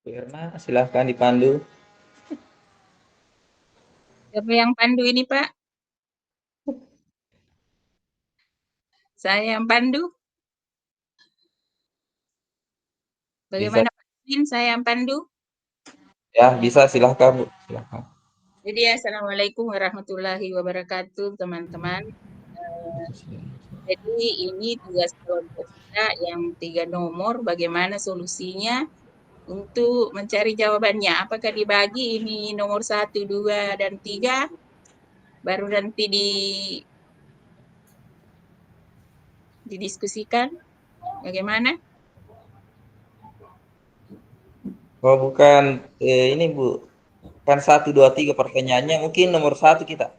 Bu Irma, silahkan dipandu. Siapa yang pandu ini, Pak? Saya yang pandu. Bisa, Bagaimana Pak Udin? Saya yang pandu. ya bisa silahkan Bu. Silahkan. Jadi, Assalamualaikum warahmatullahi wabarakatuh, teman-teman. Jadi, ini tugas kelompok kita yang 3 nomor. Bagaimana solusinya untuk mencari jawabannya? Apakah dibagi ini nomor 1, 2, dan 3? Baru nanti didiskusikan. Bagaimana? Oh bukan, ini Bu, kan satu dua tiga pertanyaannya mungkin nomor satu kita.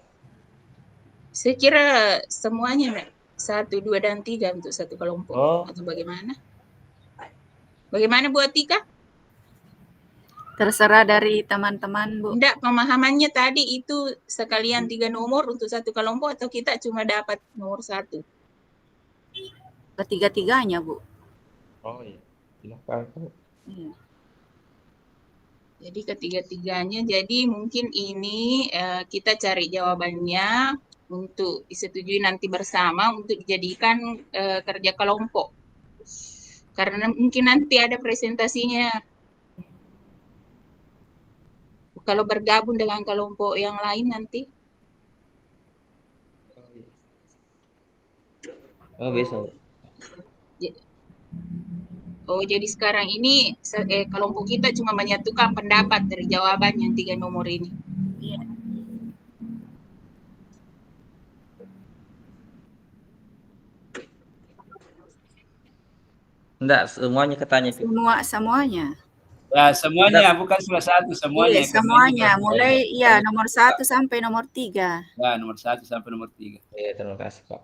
Saya kira semuanya, Mbak. 1, 2, dan 3 untuk satu kelompok. Oh, Atau bagaimana? Bagaimana buat Tika? Terserah dari teman-teman, Bu. Enggak, pemahamannya tadi itu sekalian 3 nomor untuk satu kelompok atau kita cuma dapat nomor 1? Ketiga-tiganya, Bu. oh iya, silahkan Bu. Iya. Jadi ketiga-tiganya, jadi mungkin ini kita cari jawabannya untuk disetujui nanti bersama untuk dijadikan kerja kelompok. Karena mungkin nanti ada presentasinya. Kalau bergabung dengan kelompok yang lain nanti. Oh bisa Bu. Oh, jadi sekarang ini kelompok kita cuma menyatukan pendapat dari jawaban yang 3 nomor ini. Iya. Enggak, semuanya katanya itu. Semuanya. Ya, semuanya, Enggak, bukan salah satu, Iya, semuanya. Karena ini semuanya. Mulai bertanya. ya nomor 1 sampai nomor 3. Ya, nomor 1 sampai nomor 3. ya, terima kasih Pak.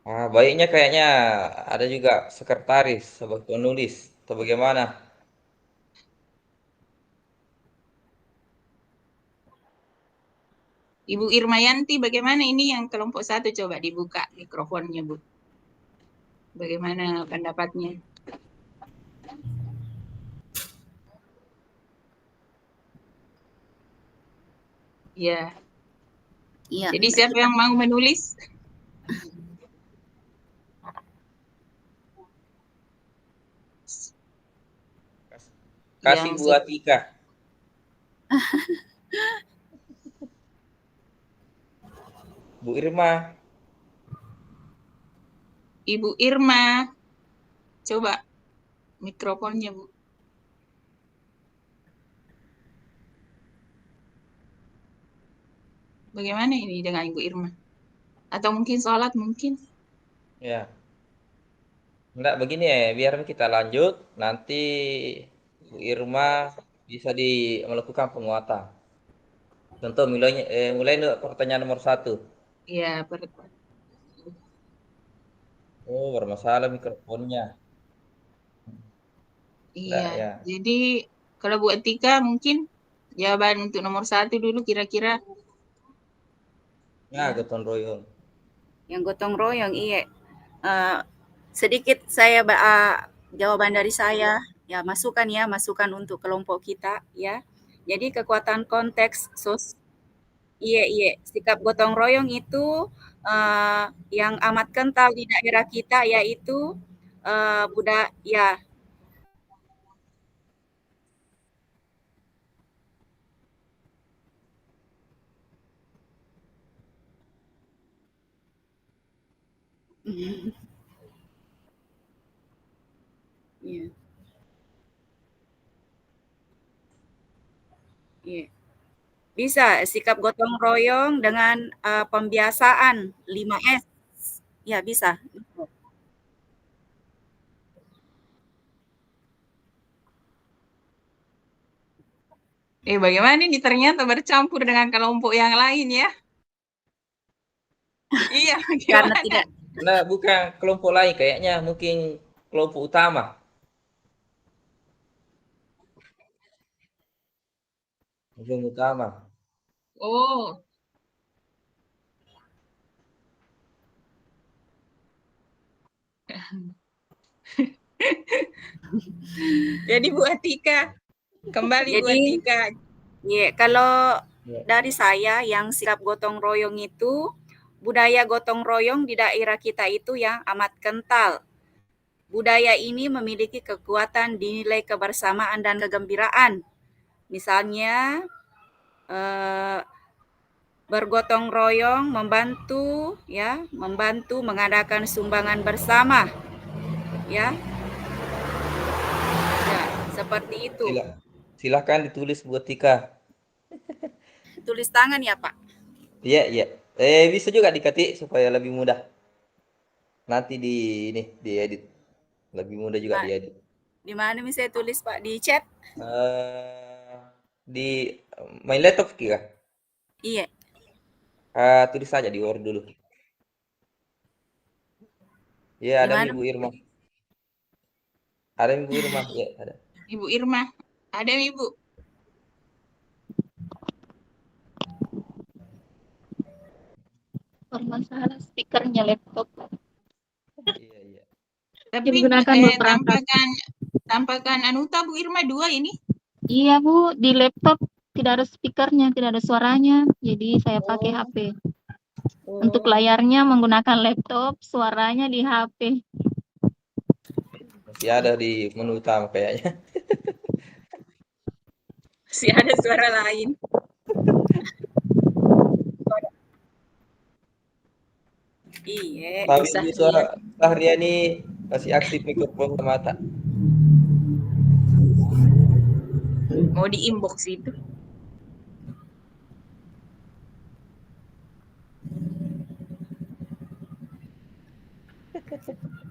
Ah, baiknya kayaknya ada juga sekretaris sebagai penulis atau bagaimana? Ibu Irmayanti, bagaimana ini yang kelompok 1? Coba dibuka mikrofonnya, Bu. Bagaimana pendapatnya? Ya, Iya. jadi siapa yang mau menulis? Kasih Yang buat Ika. Bu Irma. Ibu Irma, coba mikrofonnya, Bu. Bagaimana ini dengan Ibu Irma? Atau mungkin sholat mungkin? Ya, enggak begini ya, biar kita lanjut nanti Bu Irma bisa melakukan penguatan. Contoh mulai pertanyaan nomor satu. Ya, Oh, bermasalah mikrofonnya. iya. Enggak ya. Jadi kalau buat Tika mungkin jawaban untuk nomor 1 dulu kira-kira. Nah, Ya. gotong royong. Yang gotong royong, iya. Sedikit jawaban dari saya, ya masukan untuk kelompok kita, ya. Jadi kekuatan konteks iya, iya, sikap gotong royong itu yang amat kental di daerah kita yaitu budaya. Iya, iya. Bisa sikap gotong royong dengan pembiasaan 5S. Ya, bisa. Bagaimana ini ternyata bercampur dengan kelompok yang lain ya? Iya, Karena gimana? tidak Nah, bukan kelompok lain kayaknya mungkin kelompok utama. Kelompok utama. Oh, Jadi Bu Atika, kembali Bu Jadi Atika. ya, kalau Ya. dari saya yang sikap gotong royong itu, budaya gotong royong di daerah kita itu yang amat kental. Budaya ini memiliki kekuatan nilai kebersamaan dan kegembiraan. Misalnya bergotong royong membantu mengadakan sumbangan bersama ya. Ya, seperti itu. Silahkan ditulis Bu Tika. Tulis tangan ya, Pak. Iya, iya. Bisa juga diketik supaya lebih mudah. Nanti diedit. Lebih mudah juga Pak, diedit. di mana saya tulis, Pak? Di chat? Di main laptop kira. Iya. Tulis saja di Word dulu. Iya, Di ada mana? Ibu Irma. Ada Ibu Irma, ya ada. Ibu Irma, ada Ibu? Permasalahan speakernya laptop. Iya, iya. Tapi Yang digunakan buat perangkat. tampakan Anuta Bu Irma 2 ini. Iya Bu, di laptop tidak ada speakernya, tidak ada suaranya. Jadi saya pakai HP. Untuk layarnya menggunakan laptop, suaranya di HP. Masih ada di menu utama kayaknya. Masih ada suara lain. Iya. Tapi Bisa, Bu suara Sahriani masih aktif mikrofon mata. mau di inbox itu.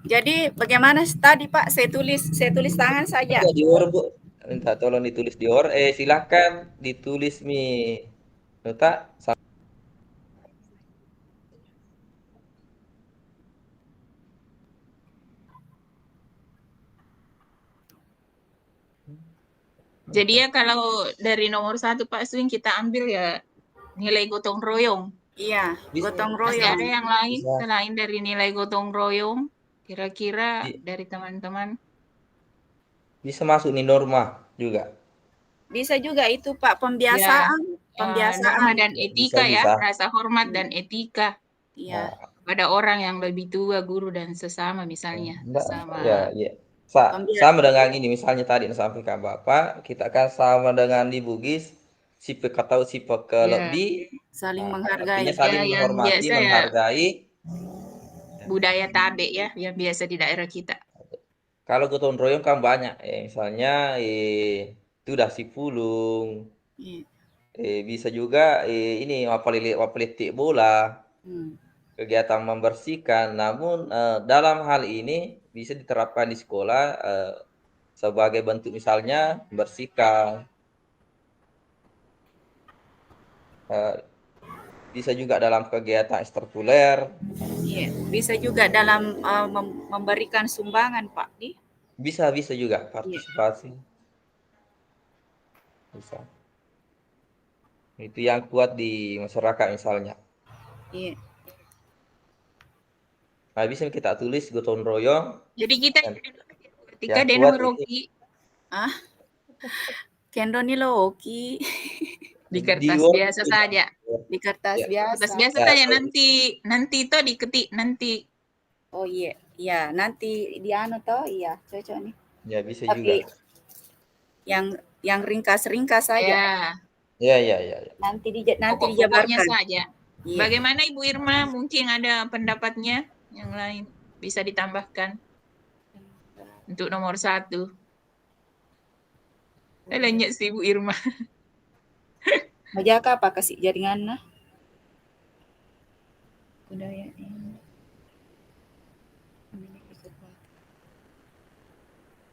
Jadi bagaimana tadi Pak? Saya tulis tangan saja. Ada di Word Bu. Minta tolong ditulis di Word. Silakan ditulis nota. Jadi ya kalau dari nomor 1 Pak Swing kita ambil ya nilai gotong royong. Iya, Bisa. gotong Masih royong. ada yang lain Bisa. selain dari nilai gotong royong? Kira-kira Iya. dari teman-teman? Bisa masuk nih norma juga. Bisa juga itu Pak, pembiasaan. Norma dan etika Bisa. rasa hormat dan etika. Iya. Pada orang yang lebih tua, guru dan sesama misalnya. Ya, iya. Sama dengan ini misalnya tadi yang sampaikan Bapak, kita kan sama dengan di Bugis, si atau si lebih saling menghargai. artinya saling Ya, yang menghormati, biasa ya. menghargai. Budaya tabe ya, yang biasa di daerah kita. Kalau gotong royong kan banyak, misalnya itu udah si pulung, Iya. bisa juga ini wapelitik bola, kegiatan membersihkan. Namun dalam hal ini bisa diterapkan di sekolah sebagai bentuk misalnya membersihkan. Bisa juga dalam kegiatan ekstrakurikuler. Iya, bisa juga dalam memberikan sumbangan, Pak. Bisa juga partisipasi. Bisa. Itu yang kuat di masyarakat misalnya. Iya. Nah, bisa kita tulis gotong royong. Jadi kita ketika yang Deno kuat Rocky Kendo ni Loki. di kertas biasa saja. Di kertas biasa. Kertas biasa saja nanti itu diketik nanti. Oh iya, iya nanti di anu toh, iya cocok nih. Ya bisa Tapi juga. yang ringkas-ringkas saja. Ya. Nanti Pokoknya dijabarkan saja. Iya. Bagaimana Ibu Irma? Mungkin ada pendapatnya yang lain bisa ditambahkan untuk nomor 1. Lanjut sih Ibu Irma. Majaka apa kasih jaringan nah? Budaya ini.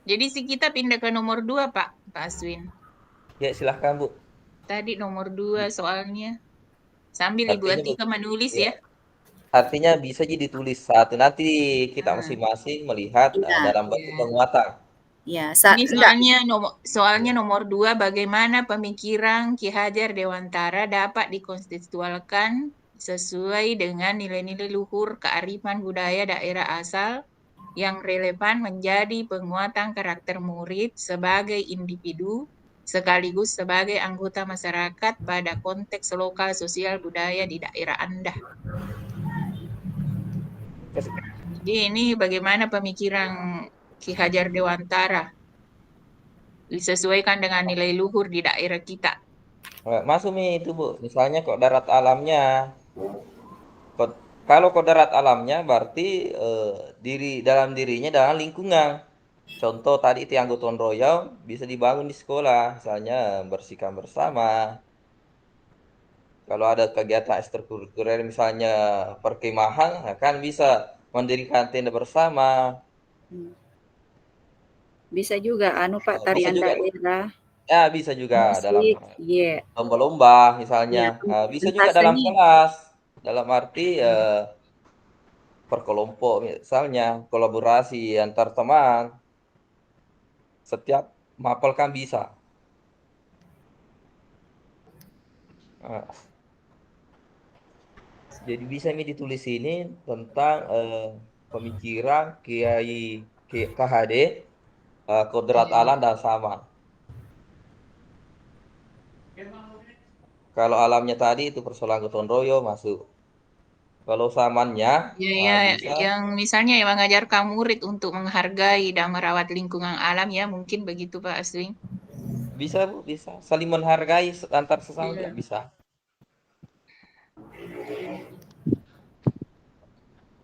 Jadi sih kita pindah ke nomor 2 Pak Aswin. Ya silahkan Bu. Tadi nomor 2 soalnya. Sambil Ibu Atika menulis ya. Artinya bisa jadi ditulis satu. Nanti kita masing-masing melihat dalam bentuk penguatan. Ya, ini soalnya nomor 2, bagaimana pemikiran Ki Hajar Dewantara dapat dikonstitusikan sesuai dengan nilai-nilai luhur kearifan budaya daerah asal yang relevan menjadi penguatan karakter murid sebagai individu sekaligus sebagai anggota masyarakat pada konteks lokal, sosial, budaya di daerah Anda. Jadi ini bagaimana pemikiran Ki Hajar Dewantara disesuaikan dengan nilai luhur di daerah kita. Masuk nih itu Bu, misalnya kodrat alamnya. Kalau kodrat alamnya berarti dalam dirinya dalam lingkungan. Contoh tadi itu yang gotong royong bisa dibangun di sekolah, misalnya bersihkan bersama. Kalau ada kegiatan ekstrakurikuler misalnya perkemahan, kan bisa mendirikan tenda bersama. Bisa juga Pak tarian Bisa juga, daerah, ya bisa juga dalam musik, iya. lomba-lomba Ya, misalnya. Bisa juga pentas dalam seni. kelas, dalam arti perkelompok misalnya kolaborasi antar teman. Setiap mapel kan bisa. Jadi bisa nih ditulis ini tentang pemikiran Kiai KHD, kodrat alam dan sama. Kalau alamnya tadi itu persoalan gotong royong masuk. Kalau samannya Ya, bisa. yang misalnya yang mengajarkan murid untuk menghargai dan merawat lingkungan alam ya, mungkin begitu Pak Aswin. Bisa Bu, bisa. Saling menghargai antar sesama juga bisa.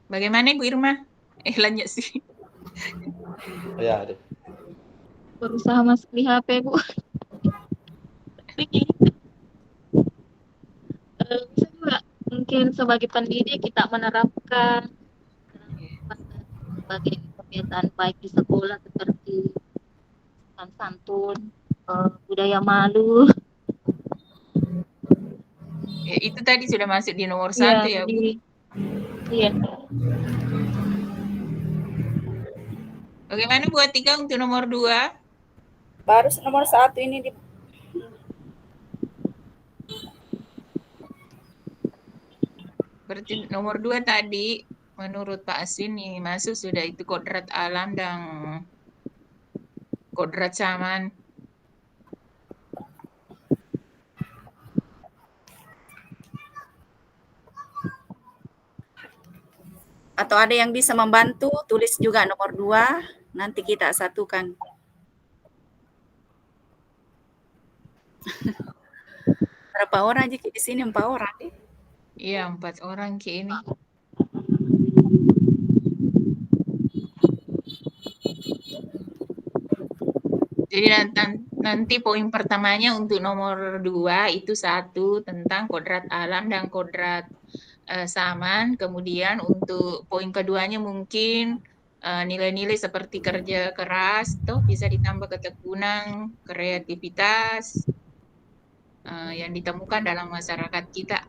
Bagaimana Ibu Irma? Lanjut sih. Ya, deh. Berusaha masuk di HP, Bu. Bisa juga mungkin sebagai pendidik kita menerapkan sebagai kebiasaan baik di sekolah seperti sopan santun, budaya malu. Ya, itu tadi sudah masuk di nomor Iya, 1 ya Bu. Iya. Bagaimana buat 3 untuk nomor 2? Baru nomor 1 ini Berarti nomor 2 tadi menurut Pak Aswin nih masuk sudah itu kodrat alam dan kodrat zaman. atau ada yang bisa membantu, tulis juga nomor 2, nanti kita satukan. Berapa orang aja di sini? 4 orang deh. Iya, 4 orang Ki ini. Jadi nanti poin pertamanya untuk nomor 2 itu 1 tentang kodrat alam dan kodrat zaman. Kemudian untuk poin keduanya mungkin nilai-nilai seperti kerja keras, toh bisa ditambah ketekunan, kreativitas yang ditemukan dalam masyarakat kita.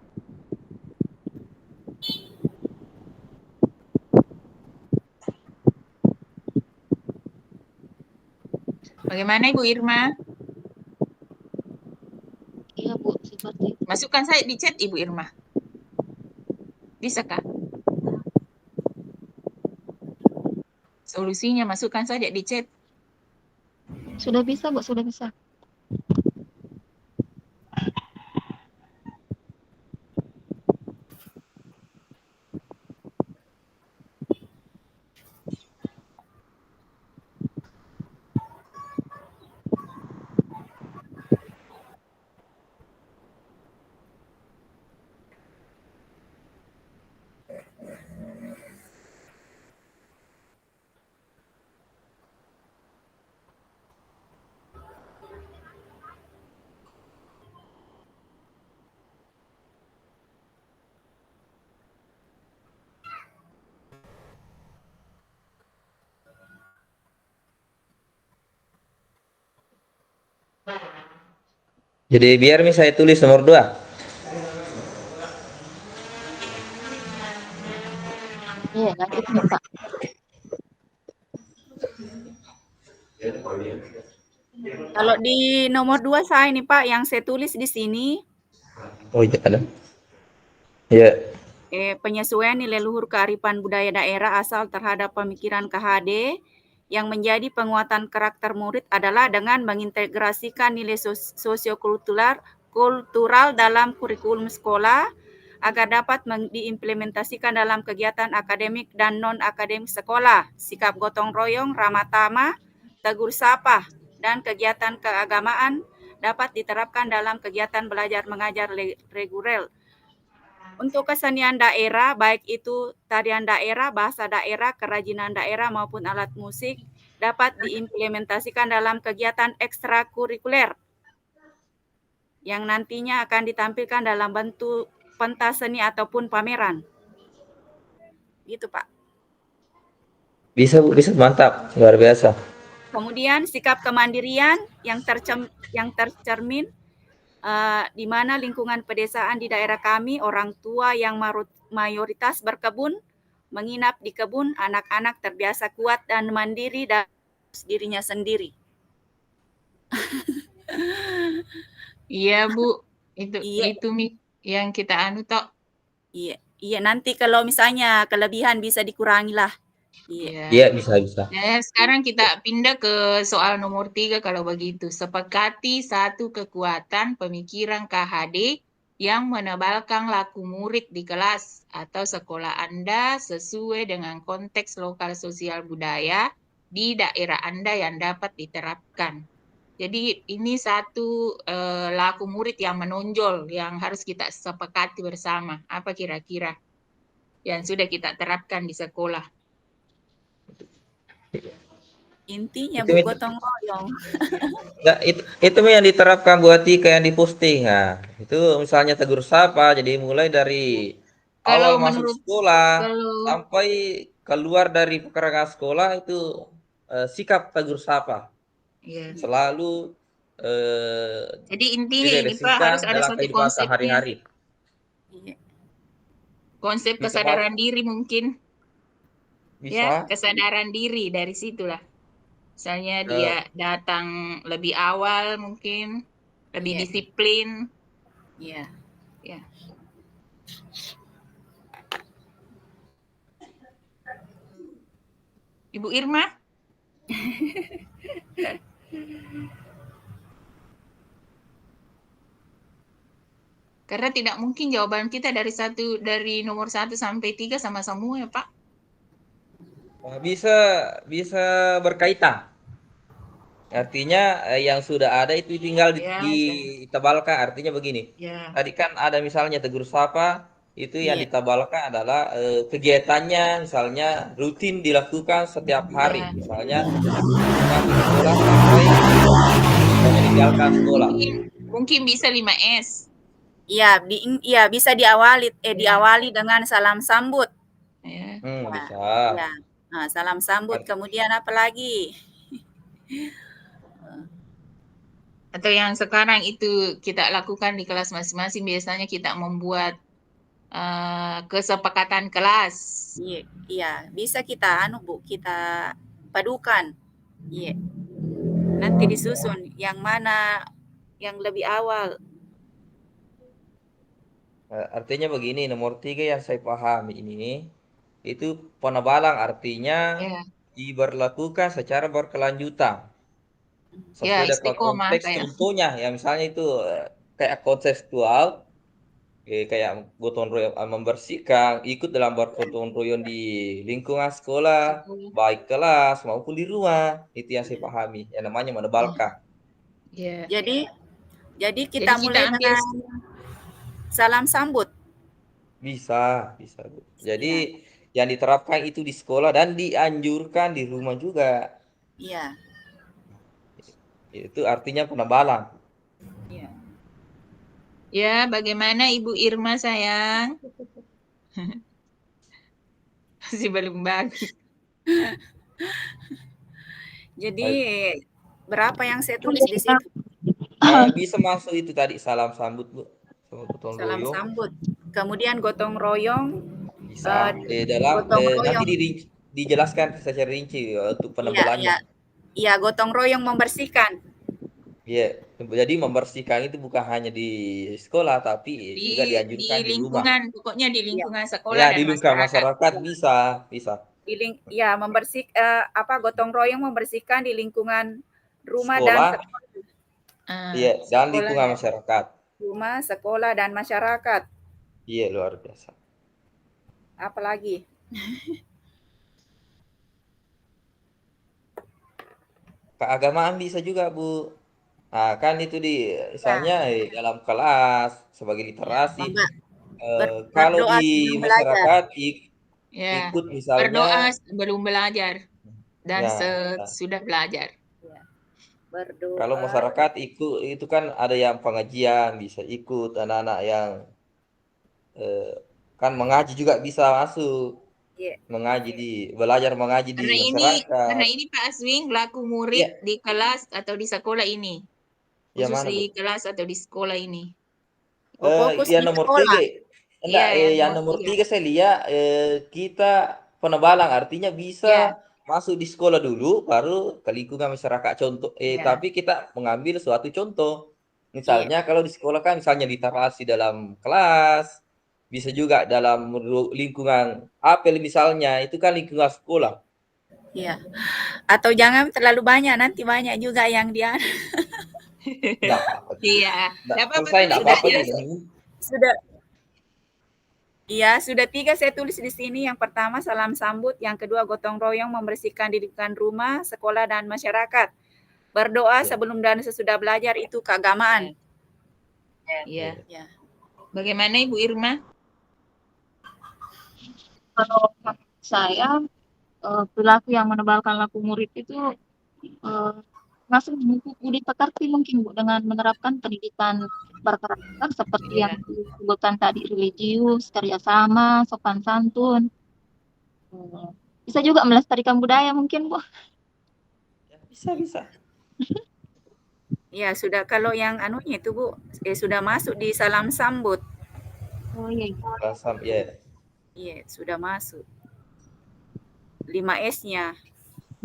Bagaimana Ibu Irma? Iya Bu, seperti itu. Masukkan saya di chat Ibu Irma. Bisa Kak? Solusinya masukkan saja di chat. Sudah bisa Bu, sudah bisa. Jadi biar saya tulis nomor 2. Iya, lanjutnya Pak. Kalau di nomor 2 saya ini Pak, yang saya tulis di sini. Oh iya ada. Iya. penyesuaian nilai luhur kearifan budaya daerah asal terhadap pemikiran KHD yang menjadi penguatan karakter murid adalah dengan mengintegrasikan nilai sosiokultural dalam kurikulum sekolah agar dapat diimplementasikan dalam kegiatan akademik dan non-akademik sekolah. Sikap gotong royong, ramah tamah, tegur sapa, dan kegiatan keagamaan dapat diterapkan dalam kegiatan belajar mengajar reguler. Untuk kesenian daerah, baik itu tarian daerah, bahasa daerah, kerajinan daerah maupun alat musik, dapat diimplementasikan dalam kegiatan ekstrakurikuler yang nantinya akan ditampilkan dalam bentuk pentas seni ataupun pameran. Gitu, Pak. Bisa, Bu, bisa, mantap, luar biasa. Kemudian sikap kemandirian yang tercermin di mana lingkungan pedesaan di daerah kami, orang tua yang mayoritas berkebun, menginap di kebun, anak-anak terbiasa kuat dan mandiri dan dirinya sendiri. Iya, Bu. Itu Iya. yang kita anu tok. Iya, nanti kalau misalnya kelebihan bisa dikurangi lah. Iya, bisa. Ya, sekarang kita pindah ke soal nomor 3 kalau begitu. Sepakati satu kekuatan pemikiran KHD yang menebalkan laku murid di kelas atau sekolah Anda sesuai dengan konteks lokal sosial budaya di daerah Anda yang dapat diterapkan. Jadi ini satu laku murid yang menonjol yang harus kita sepakati bersama. Apa kira-kira yang sudah kita terapkan di sekolah? Intinya Itu- gotong royong. Nggak, itu yang diterapkan buat Tika yang diposting. Nah, itu misalnya tegur sapa, jadi mulai dari Kalau awal masuk sekolah sampai keluar dari pekarangan sekolah itu sikap tegur sapa. Iya. Selalu Jadi intinya ini Pak harus ada dalam satu kehidupan konsepnya. sehari-hari. Iya. Konsep Bisa, kesadaran diri mungkin. Bisa. Ya, kesadaran diri dari situlah. Misalnya dia datang lebih awal mungkin, lebih Iya. disiplin. Iya. Ya. Ibu Irma? Karena tidak mungkin jawaban kita dari nomor 1 sampai 3 sama semua ya Pak. Bisa berkaitan. Artinya yang sudah ada itu tinggal ditebalkan. Artinya begini. Ya. Tadi kan ada misalnya tegur sapa, itu yang Iya. ditebalkan adalah kegiatannya misalnya rutin dilakukan setiap hari. Misalnya di sekolah sampai meninggalkan sekolah. Mungkin bisa 5S. Iya, bisa diawali dengan salam sambut. Ya. Bisa. Ya. Nah, salam sambut. Kemudian apa lagi? Atau yang sekarang itu kita lakukan di kelas masing-masing, biasanya kita membuat kesepakatan kelas. Iya, bisa kita kita padukan. Iya. Nanti disusun yang mana yang lebih awal. Artinya begini, nomor 3 yang saya pahami ini, itu penebalan artinya diberlakukan secara berkelanjutan. Sesuai dengan konteks tentunya, ya misalnya itu kayak kontekstual, kayak gotong royong membersihkan, ikut dalam bergotong royong di lingkungan sekolah, baik kelas maupun di rumah, itu yang saya pahami, yang namanya menebalkan. Jadi kita mulai dengan salam sambut. Bisa. Jadi yang diterapkan itu di sekolah dan dianjurkan di rumah juga. Iya. Itu artinya penebalan. Iya. Ya, bagaimana Ibu Irma sayang? Masih belum bagus. Jadi berapa yang saya tulis di situ? Bisa masuk itu tadi salam sambut, Bu. Salam sambut. Kemudian gotong royong. Bisa. Nanti dijelaskan secara rinci untuk penebalannya. Iya, gotong royong membersihkan. Iya, jadi membersihkan itu bukan hanya di sekolah, tapi juga di dianjurkan di rumah. lingkungan, pokoknya di Ya, lingkungan sekolah Ya, dan di lingkungan masyarakat ya. bisa, bisa. Ya gotong royong membersihkan di lingkungan rumah dan Sekolah, sekolah. iya, dan sekolah lingkungan dan masyarakat. Rumah, sekolah, dan masyarakat. Iya, luar biasa. Apalagi? Keagamaan bisa juga, Bu. Nah, kan itu misalnya dalam kelas sebagai literasi. Kalau Berdoa di sebelum belajar. masyarakat ya ikut berdoa misalnya, sebelum belajar dan ya, sesudah belajar. Ya. Berdoa. kalau masyarakat ikut itu kan ada yang pengajian bisa ikut, anak-anak yang kan mengaji juga bisa masuk, Ya. belajar mengaji di Karena masyarakat. ini Pak Aswing laku murid Iya, di kelas atau di sekolah ini, yang khusus mana, Bu? di kelas atau di sekolah ini. Fokus Yang di nomor sekolah. 3, enggak, Iya, yang yang nomor nomor 3. 3 saya lihat kita penebalan artinya Ya, bisa masuk di sekolah dulu, baru ke lingkungan masyarakat. Contoh, Ya. tapi kita mengambil suatu contoh. Iya. Misalnya kalau di sekolah kan misalnya literasi dalam kelas, bisa juga dalam lingkungan apel misalnya, itu kan lingkungan sekolah. Iya. Atau jangan terlalu banyak, nanti banyak juga yang dia Enggak apa-apa. iya. Kalau saya enggak apa-apa nih. sudah. Iya, sudah 3 saya tulis di sini. Yang pertama salam sambut, yang kedua gotong royong membersihkan di lingkungan rumah, sekolah, dan masyarakat. Berdoa sebelum dan sesudah belajar itu keagamaan. Iya. Ya. Bagaimana Ibu Irma? Kalau saya perilaku yang menebalkan laku murid itu masih budi pekerti mungkin Bu, dengan menerapkan pendidikan berkarakter seperti yang disebutkan tadi, religius, kerjasama, sopan santun. Bisa juga melestarikan budaya mungkin Bu. Bisa. Ya, sudah kalau yang anunya itu Bu, sudah masuk di salam sambut. Oh iya. Ya. Iya, sudah masuk. 5S-nya.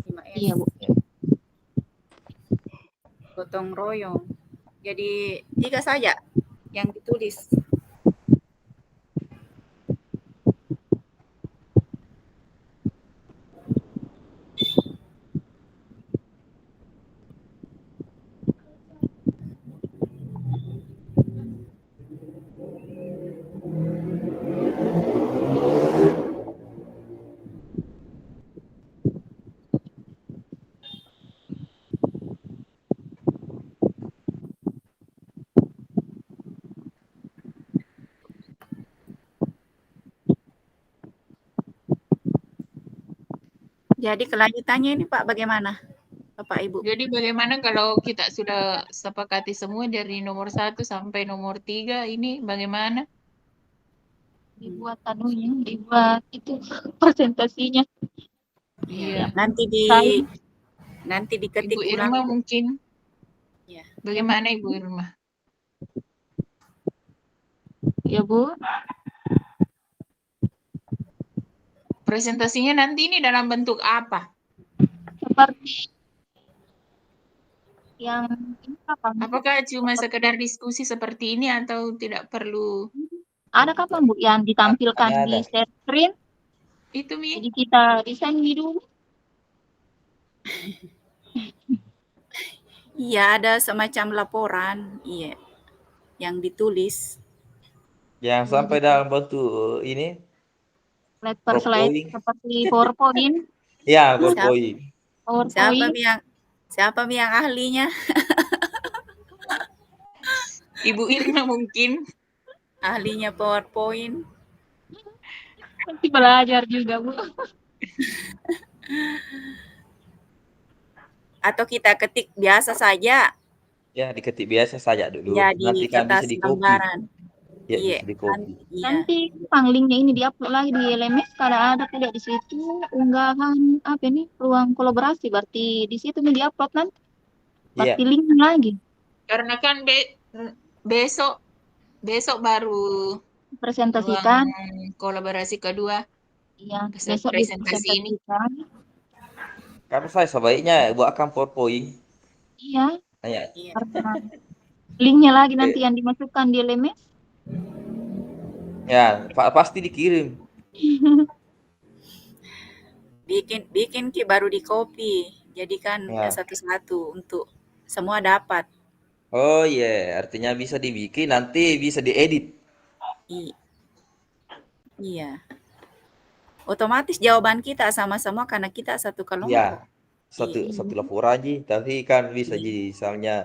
5S. Iya, Bu. Gotong royong. Jadi 3 saja yang ditulis. Jadi kelanjutannya ini Pak bagaimana? Bapak Ibu. Jadi bagaimana kalau kita sudah sepakati semua dari nomor 1 sampai nomor 3 ini bagaimana? Dibuat dibuat itu presentasinya. Iya. Nanti diketik Ibu ulang. Irma mungkin. Ya. Bagaimana Ibu Irma? Ya Bu. Presentasinya nanti ini dalam bentuk apa? Seperti yang ini kapan? Apakah cuma sekedar diskusi seperti ini atau tidak perlu? Ada kapan Bu yang ditampilkan di share screen? Itu Mi. Jadi kita desain dulu. Iya, ada semacam laporan, iya, yang ditulis. Yang sampai dalam bentuk ini. Slide per slide seperti PowerPoint. Ya, PowerPoint. Siapa yang ahlinya? Ibu Irma mungkin. Ahlinya PowerPoint. Nanti belajar juga Bu. Atau kita ketik biasa saja. Ya, diketik biasa saja dulu. Ya, nanti kan bisa di-copy. Ya, iya, bisa di-copy. Nanti linknya ini diupload lagi di LMS. Kalau ada tidak di situ unggahan ruang kolaborasi, berarti di situ nih diupload nanti. Berarti link lagi. Karena kan besok baru presentasikan kolaborasi kedua. Iya, besok presentasi ini. Karena saya sebaiknya buatkan PowerPoint. Iya. Ya, Iya. Karena linknya lagi nanti eh, yang dimasukkan di LMS. ya pasti dikirim. Bikin bikin Ki baru di copy. Jadikan Ya. satu-satu untuk semua dapat. Oh iya, artinya bisa dibikin, nanti bisa diedit. I- iya. Otomatis jawaban kita sama-sama karena kita satu kelompok. Ya, satu Iya. satu laporan aja, tapi kan bisa Iya. jadi misalnya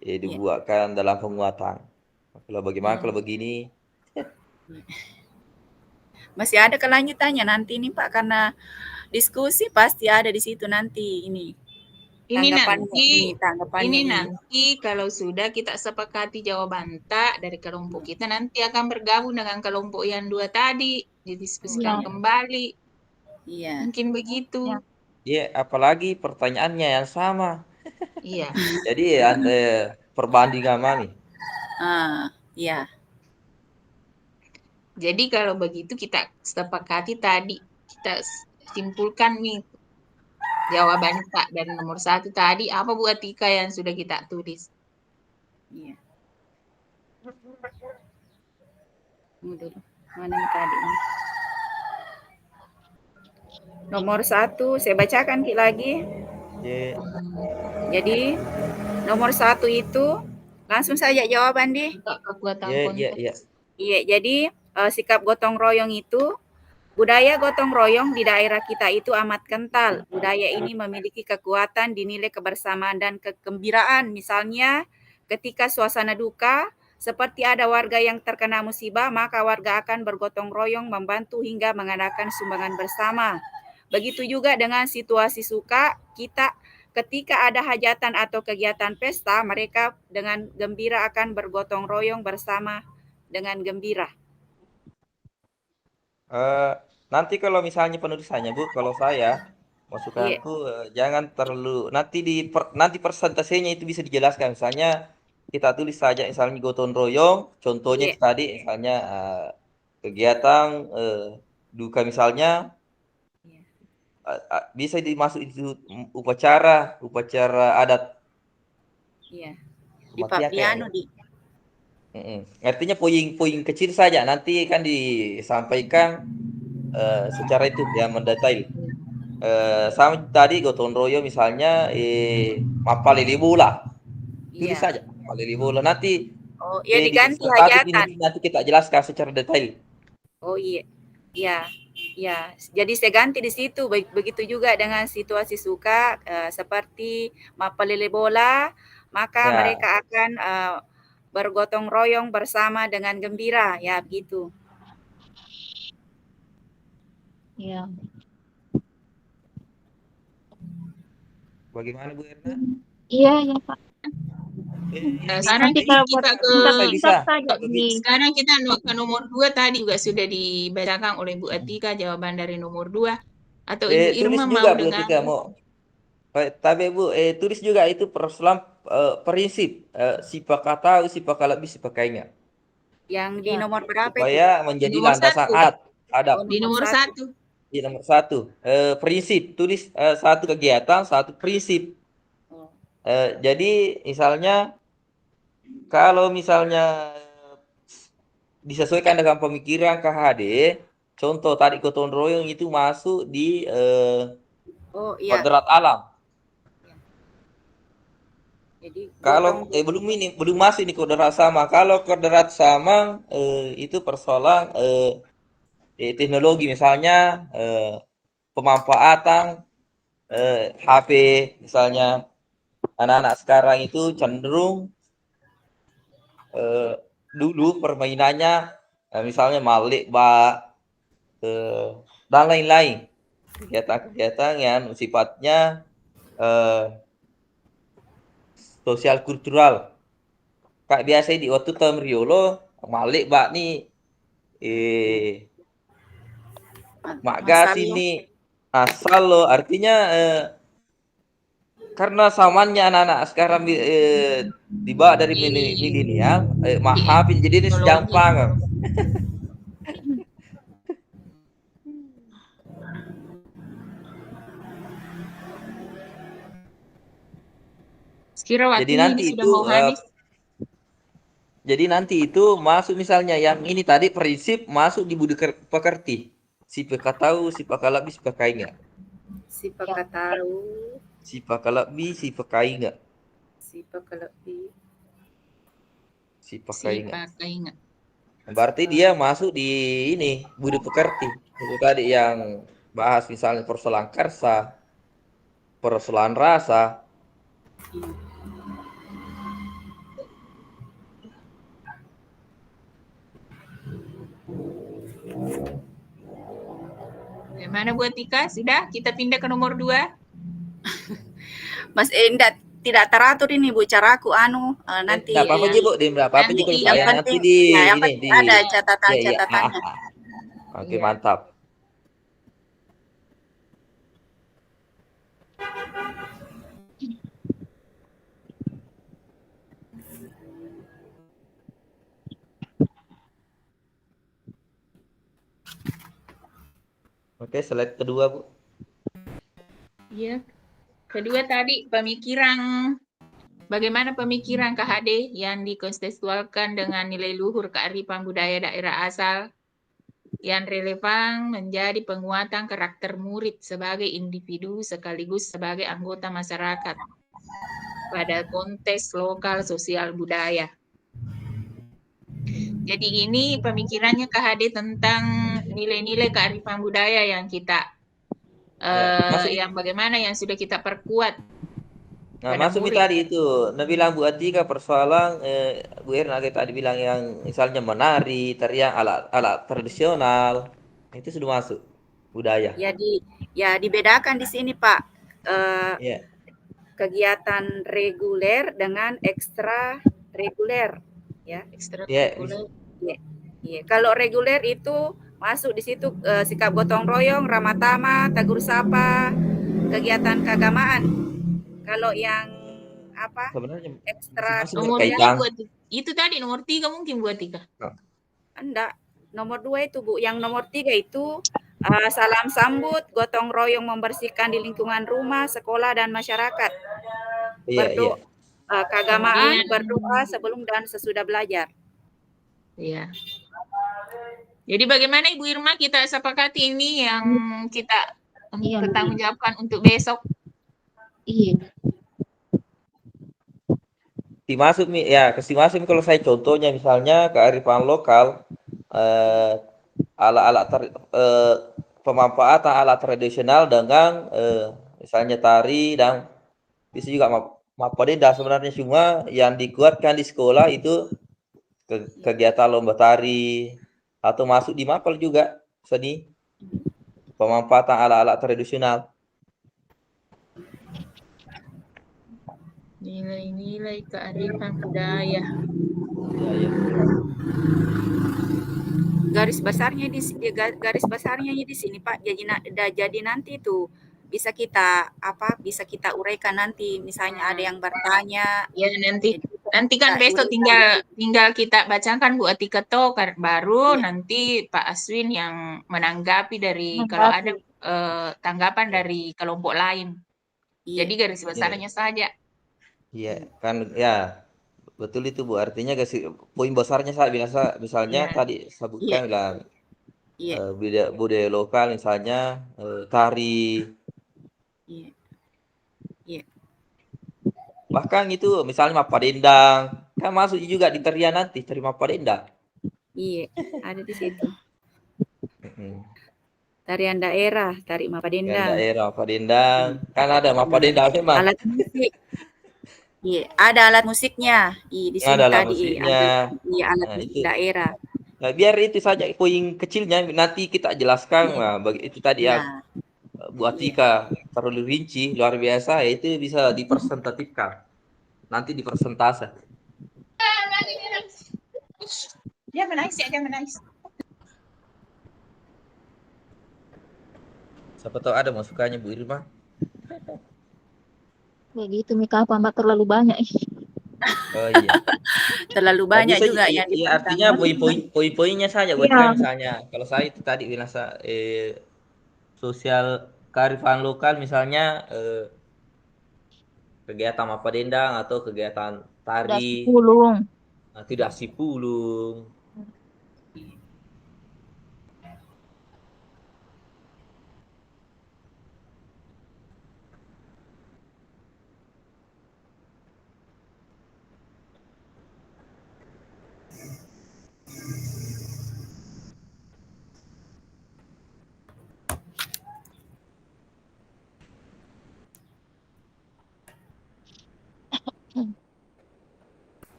Iya. dibuatkan dalam penguatan. Kalau bagaimana Iya. kalau begini? Masih ada kelanjutannya nanti nih Pak karena diskusi pasti ada di situ nanti ini Ini tanggapannya ini. nanti kalau sudah kita sepakati jawaban tak dari kelompok kita nanti akan bergabung dengan kelompok yang 2 tadi, didiskusikan Iya. kembali. Iya. Mungkin begitu. Ya. Ya, apalagi pertanyaannya yang sama. Iya. Jadi perbandingan mami. Iya. Jadi kalau begitu kita sepakati tadi, kita simpulkan nih jawaban tak dari nomor 1 tadi, apa Bu Atika yang sudah kita tulis? Iya. Dulu. Mana nih tadi? Nomor 1, saya bacakan Ki lagi. Ya, Jadi nomor 1 itu langsung saja jawaban di. Kekuatan ya, konteks. Iya, jadi sikap gotong royong itu budaya gotong royong di daerah kita itu amat kental. Budaya ini memiliki kekuatan dinilai kebersamaan dan kegembiraan. Misalnya ketika suasana duka, seperti ada warga yang terkena musibah, maka warga akan bergotong royong membantu hingga mengadakan sumbangan bersama. Begitu juga dengan situasi suka, kita ketika ada hajatan atau kegiatan pesta, mereka dengan gembira akan bergotong royong bersama dengan gembira. nanti kalau misalnya penulisannya Bu, kalau saya Iya, masukanku jangan terlalu nanti persentasenya itu bisa dijelaskan. Misalnya kita tulis saja misalnya gotong royong, contohnya iya, itu tadi misalnya kegiatan duka misalnya iya, bisa dimasuk itu upacara adat iya. Di kematian kayaknya. di Artinya poin-poin kecil saja nanti kan disampaikan secara itu yang mendetail. Sama tadi gotong royong misalnya mapalili bola, tulis iya. saja mapalili bola nanti Oh, iya di diganti satu ini hajatan. nanti kita jelaskan secara detail. Oh iya, iya, iya. Jadi saya ganti di situ. Begitu juga dengan situasi suka seperti mapalele bola, maka Ya, mereka akan bergotong royong bersama dengan gembira, ya begitu. Iya. bagaimana Bu Erna? Iya, ya Pak. Sekarang Nanti kalau buat kita ke singkat saja sekarang kita ke nomor 2 tadi juga sudah dibacakan oleh Bu Atika jawaban dari nomor 2. Atau Ibu Tulis Irma juga mau Bu dengan Tika mau. Tapi Bu, tulis juga itu persoalan prinsip sifat kata, sifat lebih, sifat kainya. Yang di ya. nomor berapa itu? Supaya di menjadi nomor landasan 1? adab. Oh, Di nomor 1. Di nomor 1, prinsip. Tulis satu kegiatan, satu prinsip. Oh, Jadi misalnya kalau misalnya disesuaikan dengan pemikiran KHD, contoh tadi gotong royong itu masuk di oh iya. kodrat alam. Jadi Kalau gotong belum masuk ini kodrat sama. Kalau kodrat sama itu persoalan teknologi misalnya pemanfaatan HP misalnya anak-anak sekarang itu cenderung eh, dulu permainannya misalnya malik bak dan lain-lain kegiatan-kegiatan yang sifatnya eh, sosial kultural kayak biasa di waktu tahun Riolo malik bak nih mak gas masalah. ini asal lo artinya karena zamannya anak-anak sekarang dibawa dari milenial maafin jadi ini Teknologi. sejampang. Kira Jadi waktunya nanti ini sudah itu mau habis. jadi nanti itu masuk misalnya yang ini tadi prinsip masuk di budi pekerti. Si tahu, si lebih, si pakai enggak? Si tahu, Si lebih, si pakai enggak? si lebih. Si pakai Si enggak? pakai ingat. Berarti dia masuk di ini budi pekerti. Itu tadi yang bahas misalnya persoalan karsa, persoalan rasa. Gimana buat Tika? Sudah kita pindah ke nomor 2. Mas tidak teratur ini Bu caraku nanti Enggak apa-apa aja, Bu. Enggak apa-apa aja Nanti kalau yang saya nanti penting di ya yang ini penting di ada ya iya. catatan-catatannya. Oke, Iya. mantap. Oke, slide kedua, Bu. Iya. Kedua tadi pemikiran, bagaimana pemikiran KHD yang dikontekstualkan dengan nilai luhur kearifan budaya daerah asal yang relevan menjadi penguatan karakter murid sebagai individu sekaligus sebagai anggota masyarakat pada konteks lokal sosial budaya. Jadi ini pemikirannya KHD tentang nilai-nilai kearifan budaya yang kita yang bagaimana yang sudah kita perkuat. Nah, pada masuk murid. tadi itu. Nah, bilang Bu Atika persoalan Bu Erna tadi bilang yang misalnya menari, tarian alat tradisional. Itu sudah masuk budaya. Ya dibedakan di sini Pak. Iya. Kegiatan reguler dengan ekstra reguler ya. Ekstrakurikuler. Iya. Kalau reguler itu masuk di situ sikap gotong royong, ramah tamah, tegur sapa, kegiatan keagamaan. Kalau yang apa? Sebenarnya Ekstra masih Nomor berkaitan. buat itu tadi nomor 3 mungkin buat Tika. Enggak. Nomor 2 itu Bu. Yang nomor 3 itu salam sambut, gotong royong membersihkan di lingkungan rumah, sekolah dan masyarakat. Iya. Keagamaan, berdoa sebelum dan sesudah belajar. Iya. Jadi bagaimana Ibu Irma kita sepakati ini yang kita pertanggungjawabkan untuk besok? Iya. Masuk kalau saya contohnya misalnya kearifan lokal pemanfaatan alat tradisional dengan misalnya tari dan bisa juga mapadenda sebenarnya cuma yang dikuatkan di sekolah itu kegiatan lomba tari atau masuk di mapel juga seni pemanfaatan alat-alat tradisional. Nilai-nilai kearifan budaya. Garis besarnya di sini Pak. Jadi nanti itu bisa kita uraikan nanti misalnya ada yang bertanya. Ya nanti kan besok tinggal kita bacakan Bu Atika toh baru nanti Pak Aswin yang menanggapi dari kalau ada tanggapan dari kelompok lain. Jadi garis besarnya saja. Iya, kan ya. Betul itu Bu, artinya poin besarnya saya biasa misalnya tadi sebutkan bilang budaya lokal misalnya tari. Bahkan itu misalnya mapadendang kan masuk juga di tarian nanti tari mapadendang. Iya, ada di situ. Tarian daerah, tari mapadendang. Tarian daerah mapadendang, kan ada mapadendang memang. Alat musik. Iya, ada alat musiknya. Di sini ada tadi alat musik daerah. Nah, biar itu saja poin kecilnya nanti kita jelaskan. Nah, itu tadi ya Bu Atika terlalu rinci luar biasa itu bisa dipresentatifkan. Nanti di persentase. Dia menangis. Siapa tahu ada masukannya Bu Irma. Begitu Mika apa Mbak terlalu banyak. Oh iya. Terlalu banyak juga yang artinya poin-poinnya saja buat misalnya kalau saya itu tadi bilang sosial kearifan lokal misalnya kegiatan apa dendang atau kegiatan Udah tari, sepuluh. tidak sipulung.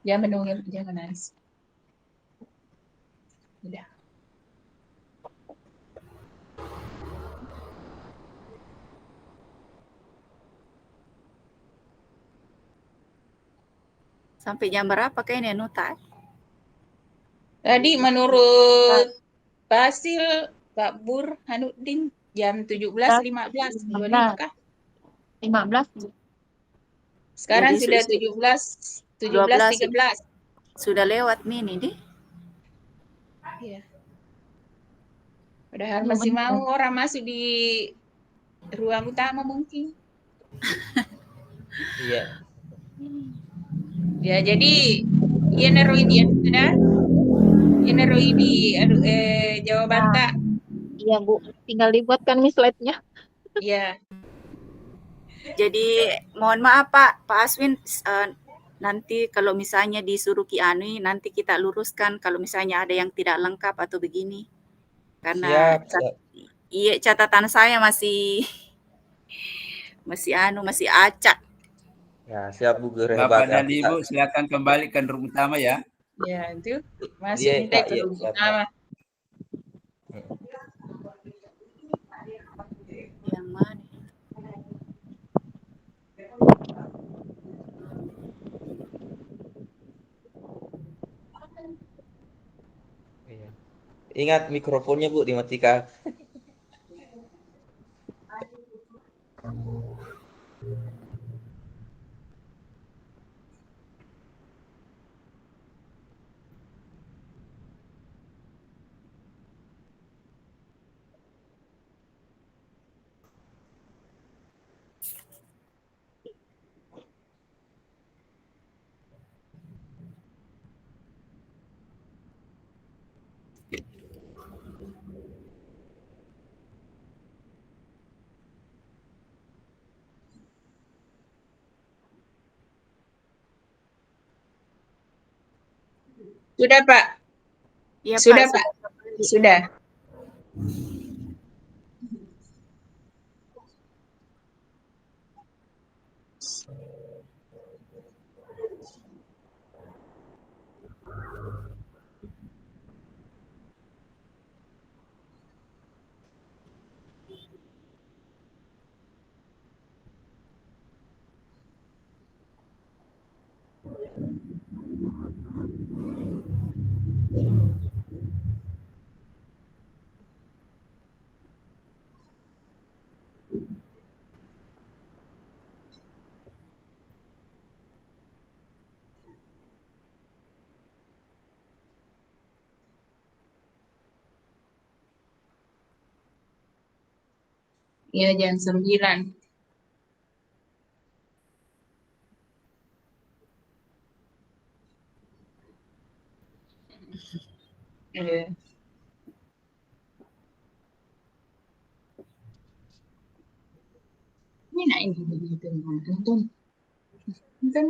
Jangan menunggu, jangan nangis. Udah. Sampai jam berapa kayaknya Nuta? Tadi menurut Pak Hasil, Pak Burhanuddin jam 17.15. Boleh 15. kah? 15. Sekarang Jadi sudah 17.13. Sudah lewat mini deh. Iya. Padahal masih mau orang masuk di ruang utama mungkin. Iya. Ya, jadi Yeneroi dia sudah. Yeneroi di jawaban Nah, tak. iya Bu, tinggal dibuatkan nih slide-nya. Iya. Jadi mohon maaf Pak Aswin, nanti kalau misalnya disuruh Kiani, nanti kita luruskan kalau misalnya ada yang tidak lengkap atau begini. Karena Siap. iya catatan saya masih masih acak. Ya, siap Bu Guru, Bapak hebat. dan Ibu silakan kembalikan room utama ya. Ya, itu masuk Iya, kita Pak. ke Iya, ruang siap, Pak. utama. Yang mana? Iya. Ingat mikrofonnya Bu dimatikan. Sudah, Pak. Iya Sudah, Pak. Pak. Sudah. Ya, jam 9. Iya. Ini nak ini begitu, tonton. Tonton.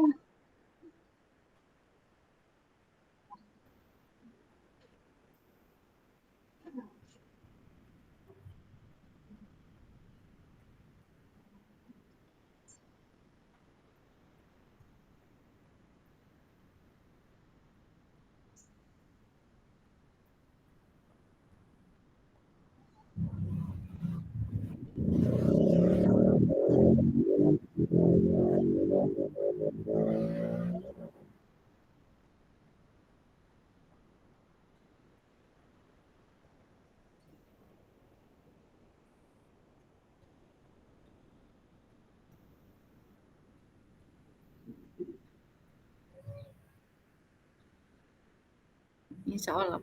Insya Allah.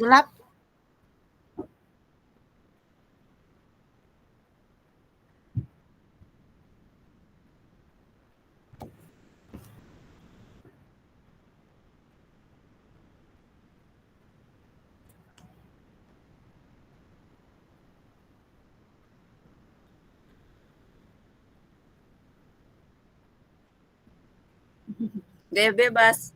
Gelap. Gaya bebas.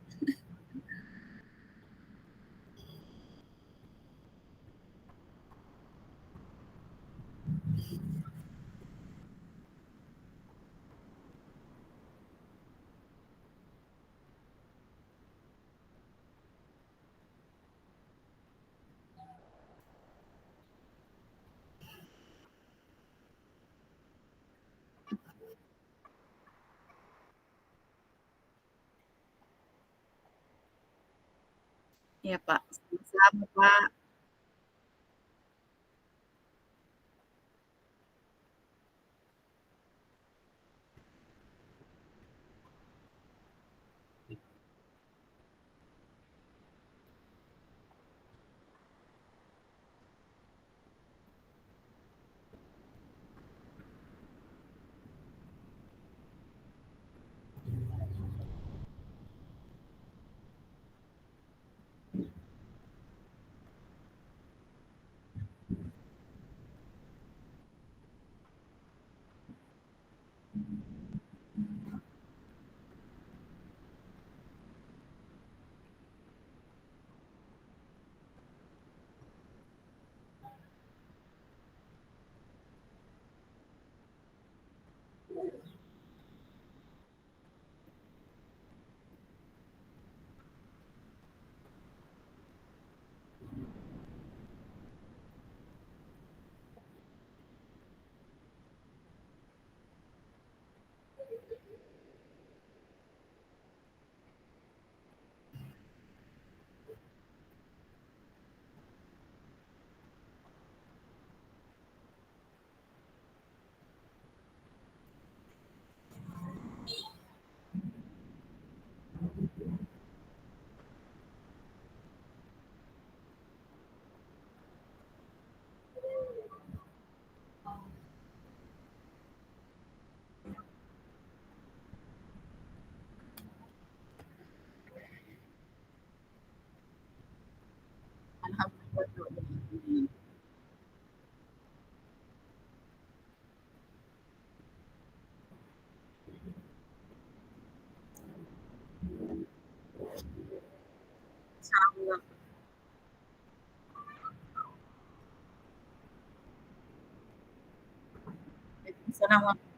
Ya Pak, sama-sama Pak. Alhamdulillah. Insyaallah. Waalaikumsalam.